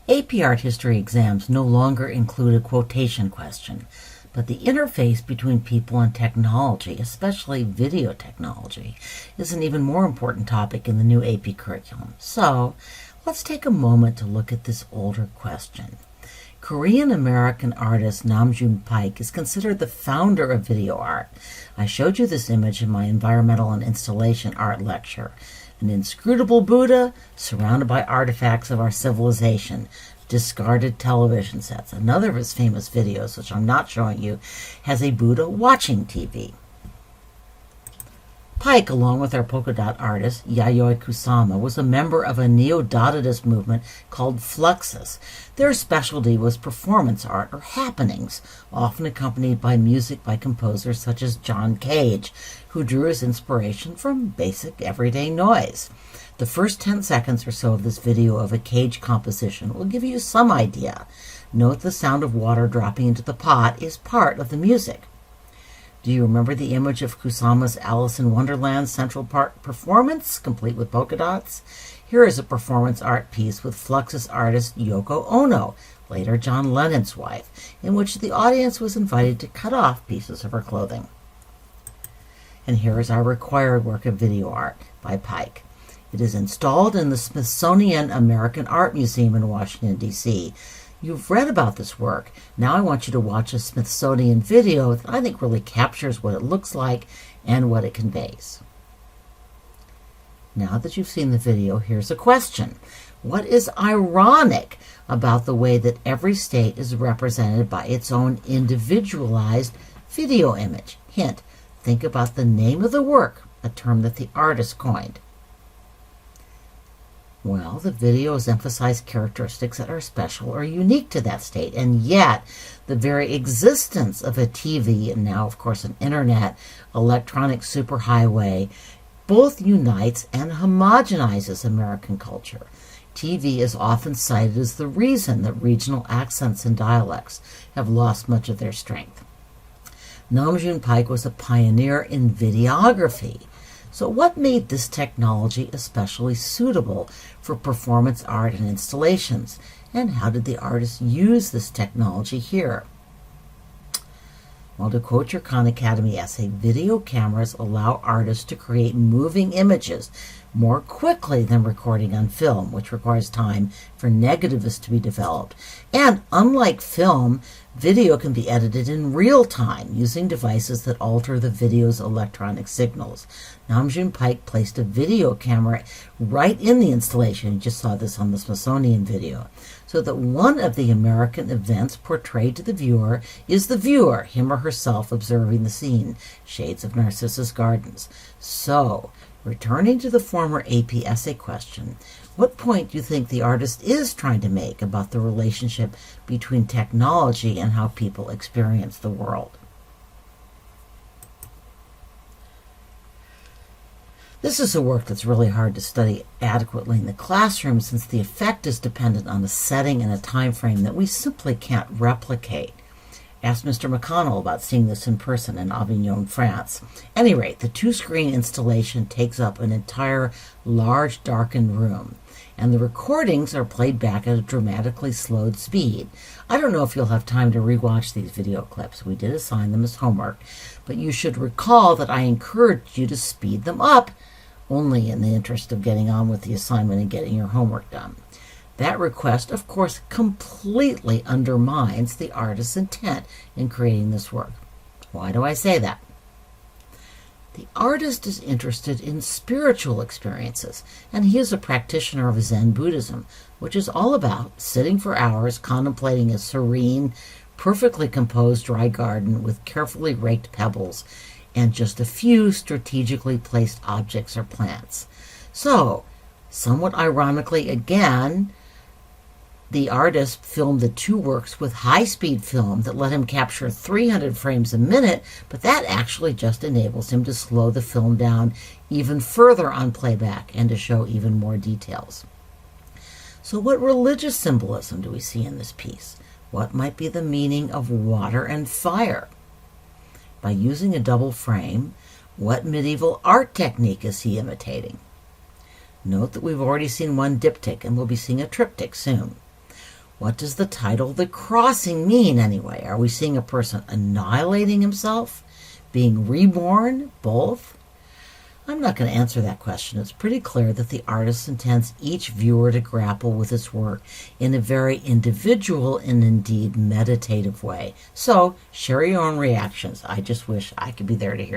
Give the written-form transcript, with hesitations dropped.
AP Art History exams no longer include a quotation question, but the interface between people and technology, especially video technology, is an even more important topic in the new AP curriculum. So, let's take a moment to look at this older question. Korean-American artist Namjoon Pike is considered the founder of video art. I showed you this image in my environmental and installation art lecture. An inscrutable Buddha surrounded by artifacts of our civilization, discarded television sets. Another of his famous videos, which I'm not showing you, has a Buddha watching TV. Pike, along with our polka dot artist Yayoi Kusama, was a member of a neo-Dadaist movement called Fluxus. Their specialty was performance art, or happenings, often accompanied by music by composers such as John Cage, who drew his inspiration from basic everyday noise. The first 10 seconds or so of this video of a Cage composition will give you some idea. Note the sound of water dropping into the pot is part of the music. Do you remember the image of Kusama's Alice in Wonderland Central Park performance, complete with polka dots? Here is a performance art piece with Fluxus artist Yoko Ono, later John Lennon's wife, in which the audience was invited to cut off pieces of her clothing. And here is our required work of video art by Pike. It is installed in the Smithsonian American Art Museum in Washington, D.C. You've read about this work. Now I want you to watch a Smithsonian video that I think really captures what it looks like and what it conveys. Now that you've seen the video, here's a question. What is ironic about the way that every state is represented by its own individualized video image? Hint, think about the name of the work, a term that the artist coined. Well, the videos emphasize characteristics that are special or unique to that state, and yet the very existence of a TV, and now, of course, an internet, electronic superhighway, both unites and homogenizes American culture. TV is often cited as the reason that regional accents and dialects have lost much of their strength. Namjoon Pike was a pioneer in videography. So what made this technology especially suitable for performance art and installations? And how did the artist use this technology here? Well, to quote your Khan Academy essay, video cameras allow artists to create moving images more quickly than recording on film, which requires time for negatives to be developed. And unlike film, video can be edited in real time using devices that alter the video's electronic signals. Namjoon Pike placed a video camera right in the installation, you just saw this on the Smithsonian video, so that one of the American events portrayed to the viewer is the viewer, him or herself, observing the scene, Shades of Narcissus Gardens. So, returning to the former AP essay question, what point do you think the artist is trying to make about the relationship between technology and how people experience the world? This is a work that's really hard to study adequately in the classroom since the effect is dependent on a setting and a time frame that we simply can't replicate. Ask Mr. McConnell about seeing this in person in Avignon, France. At any rate, the two-screen installation takes up an entire large darkened room, and the recordings are played back at a dramatically slowed speed. I don't know if you'll have time to rewatch these video clips. We did assign them as homework, but you should recall that I encouraged you to speed them up only in the interest of getting on with the assignment and getting your homework done. That request, of course, completely undermines the artist's intent in creating this work. Why do I say that? The artist is interested in spiritual experiences, and he is a practitioner of Zen Buddhism, which is all about sitting for hours contemplating a serene, perfectly composed dry garden with carefully raked pebbles and just a few strategically placed objects or plants. So, somewhat ironically again, the artist filmed the two works with high-speed film that let him capture 300 frames a minute, but that actually just enables him to slow the film down even further on playback and to show even more details. So what religious symbolism do we see in this piece? What might be the meaning of water and fire? By using a double frame, what medieval art technique is he imitating? Note that we've already seen one diptych and we'll be seeing a triptych soon. What does the title The Crossing mean anyway? Are we seeing a person annihilating himself? Being reborn? Both? I'm not going to answer that question. It's pretty clear that the artist intends each viewer to grapple with his work in a very individual and indeed meditative way. So, share your own reactions. I just wish I could be there to hear